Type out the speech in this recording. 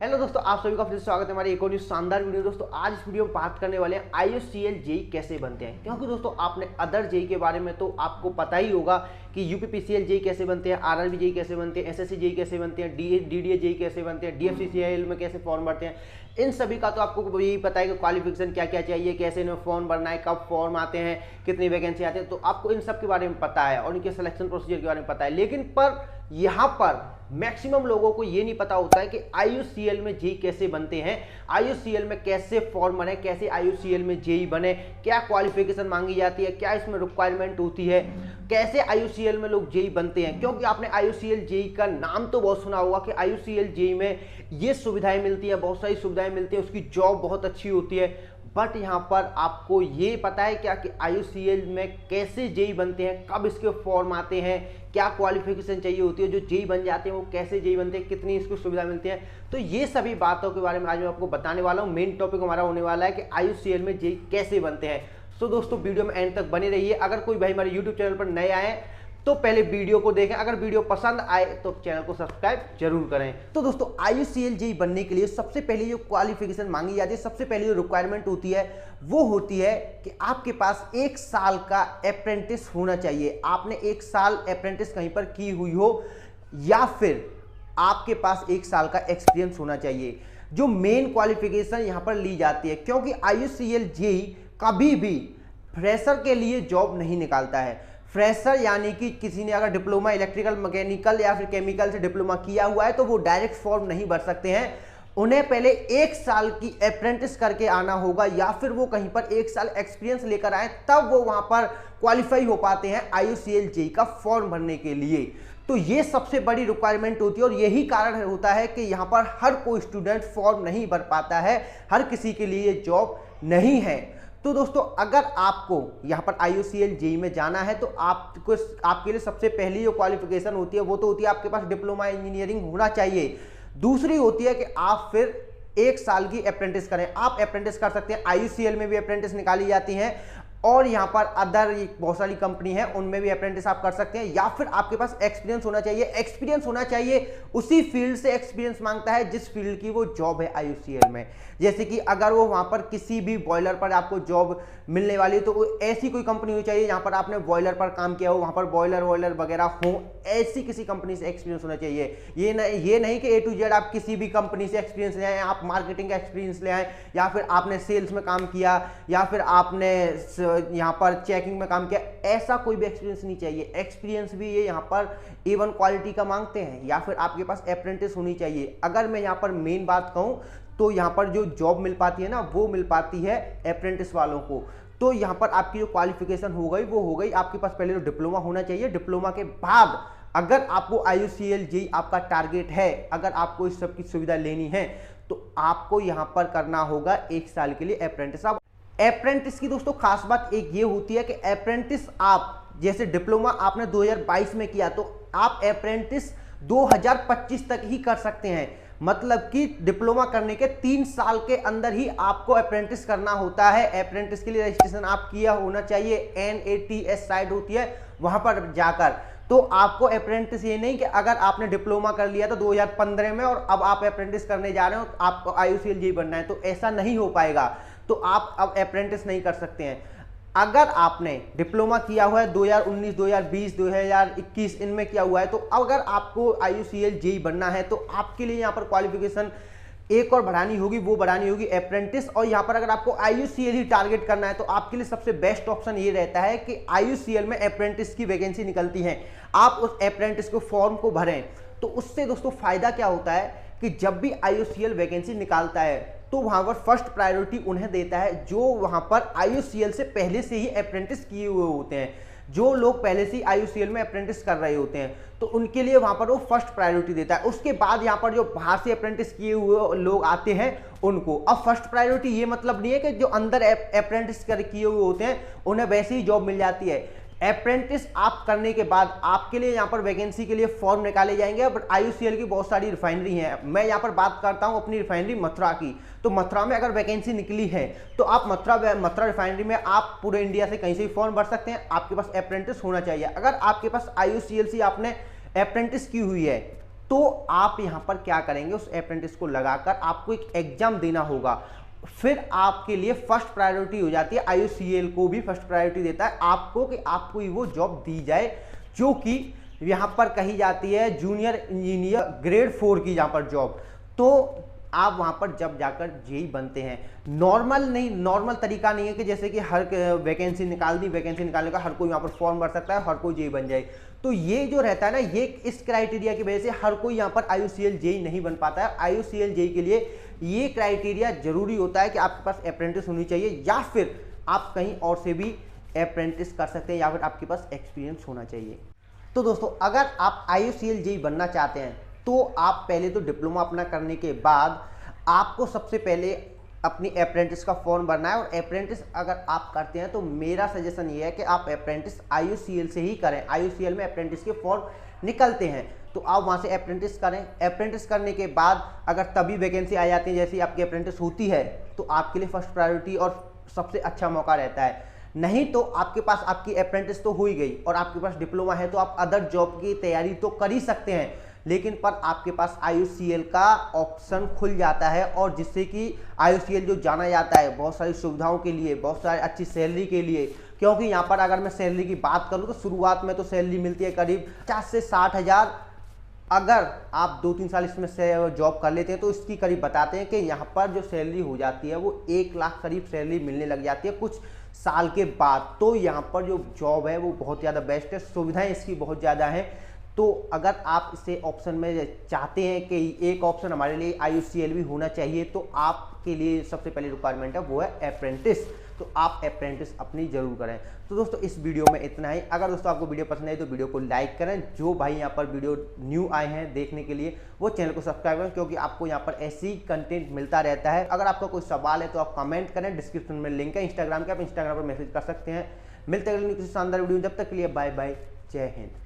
Hello दोस्तों, आप सभी का फिर से स्वागत है हमारी एक और शानदार वीडियो। दोस्तों आज इस वीडियो में बात करने वाले हैं IUCL जेई कैसे बनते हैं। क्योंकि दोस्तों आपने अदर जेई के बारे में तो आपको पता ही होगा कि यूपीपीसीएल जेई कैसे बनते हैं, आरआरबी जेई कैसे बनते हैं, एसएससी जेई कैसे बनते हैं, डीडीए जेई कैसे बनते हैं, डीएफसीसीआईएल में कैसे फॉर्म भरते हैं। इन सभी का तो आपको यही पता है कि क्वालिफिकेशन क्या क्या चाहिए, कैसे इन्हें फॉर्म भरना है, कब फॉर्म आते हैं, कितनी वैकेंसी आती है, तो आपको इन सब के बारे में पता है और इनके सिलेक्शन प्रोसीजर के बारे में पता है। लेकिन पर यहाँ पर मैक्सिमम लोगों को ये नहीं पता होता है कि IUCL में जेई कैसे बनते हैं, IUCL में कैसे फॉर्म बने, कैसे IUCL में जेई बने, क्या क्वालिफिकेशन मांगी जाती है, क्या इसमें रिक्वायरमेंट होती है, कैसे IUCL में लोग जेई बनते हैं। क्योंकि आपने IUCL जेई का नाम तो बहुत सुना होगा कि IUCL जेई में ये सुविधाएं मिलती है, बहुत सारी सुविधाएं मिलती है, उसकी जॉब बहुत अच्छी होती है। बट यहाँ पर आपको ये पता है क्या कि IUCL में कैसे जेई बनते हैं, कब इसके फॉर्म आते हैं, क्या क्वालिफिकेशन चाहिए होती है, जो जेई बन जाते हैं वो कैसे जेई बनते हैं, कितनी इसको सुविधा मिलती है। तो ये सभी बातों के बारे में आज मैं आपको बताने वाला हूँ। मेन टॉपिक हमारा होने वाला है कि IUCL में जेई कैसे बनते हैं। तो दोस्तों वीडियो में एंड तक बने रहिए। अगर कोई भाई हमारे यूट्यूब चैनल पर नए आए तो पहले वीडियो को देखें, अगर वीडियो पसंद आए तो चैनल को सब्सक्राइब जरूर करें। तो दोस्तों IUCL जेई बनने के लिए सबसे पहले जो क्वालिफिकेशन मांगी जाती है, सबसे पहले जो रिक्वायरमेंट होती है वो होती है कि आपके पास 1 साल का अप्रेंटिस होना चाहिए। आपने 1 साल अप्रेंटिस कहीं पर की हुई हो या फिर आपके पास 1 साल का एक्सपीरियंस होना चाहिए। जो मेन क्वालिफिकेशन यहां पर ली जाती है, क्योंकि IUCL जेई कभी भी फ्रेशर के लिए जॉब नहीं निकालता है। फ्रेशर यानी कि किसी ने अगर डिप्लोमा इलेक्ट्रिकल, मैकेनिकल या फिर केमिकल से डिप्लोमा किया हुआ है तो वो डायरेक्ट फॉर्म नहीं भर सकते हैं। उन्हें पहले 1 साल की अप्रेंटिस करके आना होगा या फिर वो कहीं पर 1 साल एक्सपीरियंस लेकर आए, तब वो वहां पर क्वालिफाई हो पाते हैं IUCL जेई का फॉर्म भरने के लिए। तो ये सबसे बड़ी रिक्वायरमेंट होती है और यही कारण होता है कि यहाँ पर हर कोई स्टूडेंट फॉर्म नहीं भर पाता है, हर किसी के लिए जॉब नहीं है। तो दोस्तों अगर आपको यहाँ पर IUCL जेई में जाना है तो आपके लिए सबसे पहली जो क्वालिफिकेशन होती है वो तो होती है आपके पास डिप्लोमा इंजीनियरिंग होना चाहिए। दूसरी होती है कि आप फिर 1 साल की अप्रेंटिस करें। आप अप्रेंटिस कर सकते हैं, IUCL में भी अप्रेंटिस निकाली जाती हैं और यहाँ पर अदर बहुत सारी कंपनी है उनमें भी अप्रेंटिस आप कर सकते हैं। या फिर आपके पास एक्सपीरियंस होना चाहिए। एक्सपीरियंस होना चाहिए उसी फील्ड से एक्सपीरियंस मांगता है जिस फील्ड की वो जॉब है IUCL में। जैसे कि अगर वो वहां पर किसी भी बॉयलर पर आपको जॉब मिलने वाली है तो ऐसी कोई कंपनी होनी चाहिए जहां पर आपने बॉयलर पर काम किया हो, वहां पर बॉयलर वगैरह हो, ऐसी किसी कंपनी से एक्सपीरियंस होना चाहिए। ये नहीं कि A to Z आप किसी भी कंपनी से एक्सपीरियंस ले आए, आप मार्केटिंग का एक्सपीरियंस ले आए या फिर आपने सेल्स में काम किया या फिर आपने यहाँ पर चेकिंग में काम किया, ऐसा कोई भी एक्सपीरियंस नहीं चाहिए। एक्सपीरियंस भी ये यहाँ पर A1 क्वालिटी का मांगते हैं। या फिर आपके पास अप्रेंटिस होनी चाहिए। अगर मैं यहाँ पर मेन बात कहूँ तो यहाँ पर जो जॉब मिल पाती है ना वो मिल पाती है अप्रेंटिस वालों को। तो यहाँ पर आपकी जो क्वालिफिकेशन हो गई वो हो गई, आपके पास पहले तो डिप्लोमा होना चाहिए। डिप्लोमा के बाद अगर आपको IUCL जेई आपका टारगेट है, अगर आपको इस सब की सुविधा लेनी है तो आपको यहाँ पर करना होगा 1 साल के लिए अप्रेंटिस। अब अप्रेंटिस की दोस्तों खास बात एक ये होती है कि अप्रेंटिस आप जैसे डिप्लोमा आपने 2022 में किया तो आप अप्रेंटिस 2025 तक ही कर सकते हैं। मतलब कि डिप्लोमा करने के 3 साल के अंदर ही आपको अप्रेंटिस करना होता है। अप्रेंटिस के लिए रजिस्ट्रेशन आप किया होना चाहिए, NATS साइट होती है वहां पर जाकर। तो आपको अप्रेंटिस ये नहीं कि अगर आपने डिप्लोमा कर लिया तो 2015 में और अब आप अप्रेंटिस करने जा रहे हो तो आपको IUCL जेई बनना है, तो ऐसा नहीं हो पाएगा। तो आप अब अप्रेंटिस नहीं कर सकते हैं। अगर आपने डिप्लोमा किया हुआ है 2019, 2020, 2021 इनमें किया हुआ है तो अगर आपको IUCL जेई बनना है तो आपके लिए यहाँ पर क्वालिफिकेशन एक और बढ़ानी होगी, वो बढ़ानी होगी अप्रेंटिस। और यहाँ पर अगर आपको IUCL ही टारगेट करना है तो आपके लिए सबसे बेस्ट ऑप्शन ये रहता है कि IUCL में अप्रेंटिस की वैकेंसी निकलती है, आप उस अप्रेंटिस को फॉर्म को भरें। तो उससे दोस्तों फायदा क्या होता है कि जब भी IUCL वैकेंसी निकालता है तो वहां पर फर्स्ट प्रायोरिटी उन्हें देता है जो वहां पर IUCL से पहले से ही अप्रेंटिस किए हुए होते हैं। जो लोग पहले से ही IUCL में अप्रेंटिस कर रहे होते हैं तो उनके लिए वहां पर वो फर्स्ट प्रायोरिटी देता है। उसके बाद यहाँ पर जो बाहर से अप्रेंटिस किए हुए लोग आते हैं उनको अब फर्स्ट प्रायोरिटी ये मतलब नहीं है कि जो अंदर अप्रेंटिस किए हुए होते हैं उन्हें वैसे ही जॉब मिल जाती है। अप्रेंटिस आप करने के बाद आपके लिए यहाँ पर वैकेंसी के लिए फॉर्म निकाले जाएंगे। बट IUCL की बहुत सारी रिफाइनरी हैं, मैं यहाँ पर बात करता हूँ अपनी रिफाइनरी मथुरा की। तो मथुरा में अगर वैकेंसी निकली है तो आप मथुरा रिफाइनरी में आप पूरे इंडिया से कहीं से भी फॉर्म भर सकते हैं। आपके पास अप्रेंटिस होना चाहिए। अगर आपके पास IUCL से आपने अप्रेंटिस की हुई है तो आप यहाँ पर क्या करेंगे, उस अप्रेंटिस को लगाकर आपको एक एग्जाम देना होगा। फिर आपके लिए फर्स्ट प्रायोरिटी हो जाती है, IOCL को भी फर्स्ट प्रायोरिटी देता है आपको कि आपको वो जॉब दी जाए, जो कि यहाँ पर कही जाती है जूनियर इंजीनियर ग्रेड 4 की यहाँ पर जॉब। तो आप वहाँ पर जब जाकर जेई बनते हैं, नॉर्मल नहीं, नॉर्मल तरीका नहीं है कि जैसे कि हर वैकेंसी निकाल दी, वैकेंसी निकालने का हर कोई यहाँ पर फॉर्म भर सकता है, हर कोई जेई बन जाए। तो ये जो रहता है ना, ये इस क्राइटेरिया की वजह से हर कोई यहाँ पर IOCL जेई नहीं बन पाता है। IOCL जेई के लिए ये क्राइटेरिया जरूरी होता है कि आपके पास अप्रेंटिस होनी चाहिए, या फिर आप कहीं और से भी अप्रेंटिस कर सकते हैं, या फिर आपके पास एक्सपीरियंस होना चाहिए। तो दोस्तों, अगर आप IOCL जेई बनना चाहते हैं तो आप पहले तो डिप्लोमा अपना करने के बाद आपको सबसे पहले अपनी अप्रेंटिस का फॉर्म भरना है। और अप्रेंटिस अगर आप करते हैं तो मेरा सजेशन ये है कि आप अप्रेंटिस IOCL से ही करें। IOCL में अप्रेंटिस के फॉर्म निकलते हैं, तो आप वहाँ से अप्रेंटिस करें। अप्रेंटिस करने के बाद अगर तभी वैकेंसी आ जाती है जैसी आपकी अप्रेंटिस होती है, तो आपके लिए फर्स्ट प्रायोरिटी और सबसे अच्छा मौका रहता है। नहीं तो आपके पास आपकी अप्रेंटिस तो हो ही गई और आपके पास डिप्लोमा है, तो आप अदर जॉब की तैयारी तो कर ही सकते हैं, लेकिन पर आपके पास IOCL का ऑप्शन खुल जाता है, और जिससे कि IOCL जो जाना जाता है बहुत सारी सुविधाओं के लिए, बहुत सारी अच्छी सैलरी के लिए। क्योंकि यहाँ पर अगर मैं सैलरी की बात करूँ तो शुरुआत में तो सैलरी मिलती है करीब 50 से 60 हज़ार। अगर आप 2-3 साल इसमें से जॉब कर लेते हैं तो इसकी करीब बताते हैं कि यहाँ पर जो सैलरी हो जाती है वो 1 लाख करीब सैलरी मिलने लग जाती है कुछ साल के बाद। तो यहाँ पर जो जॉब है वो बहुत ज़्यादा बेस्ट है, सुविधाएं इसकी बहुत ज़्यादा हैं। तो अगर आप इसे ऑप्शन में चाहते हैं कि एक ऑप्शन हमारे लिए IOCL भी होना चाहिए, तो आपके लिए सबसे पहली रिक्वायरमेंट है वो है अप्रेंटिस। तो आप अप्रेंटिस अपनी जरूर करें। तो दोस्तों, इस वीडियो में इतना ही। अगर दोस्तों आपको वीडियो पसंद आई तो वीडियो को लाइक करें। जो भाई यहाँ पर वीडियो न्यू आए हैं देखने के लिए, वो चैनल को सब्सक्राइब करें, क्योंकि आपको यहाँ पर ऐसी कंटेंट मिलता रहता है। अगर आपका कोई सवाल है तो आप कमेंट करें, डिस्क्रिप्शन में लिंक है इंस्टाग्राम के, आप इंस्टाग्राम पर मैसेज कर सकते हैं। मिलते हैं किसी शानदार वीडियो, जब तक के लिए बाय बाय, जय हिंद।